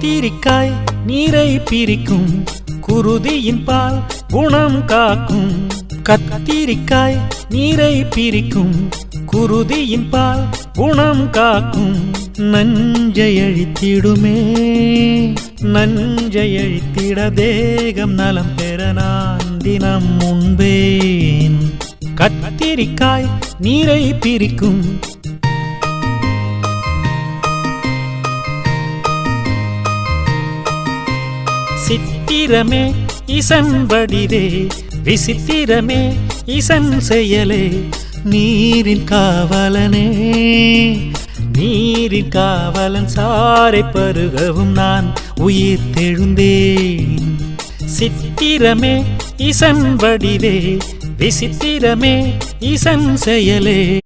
கத்திரிக்காய் நீரை பிரிக்கும், குருதியின் பால் குணம் காக்கும். கத்திரிக்காய் நீரை பிரிக்கும், குருதியின் பால் குணம் காக்கும். நஞ்சை அழித்திடுமே, நஞ்சை அழித்திட தேகம் நலம் பெற நான் தினம் உண்பேன். கத்திரிக்காய் நீரை பிரிக்கும். சித்திரமே இசன் வடிவே, விசித்திரமே இசன் செயலே. நீரின் காவலனே, நீரின் காவலன் சாரை பருகவும் நான் உயிர் தெழுந்தேன். சித்திரமே இசன் வடிவே, விசித்திரமே இசன் செயலே.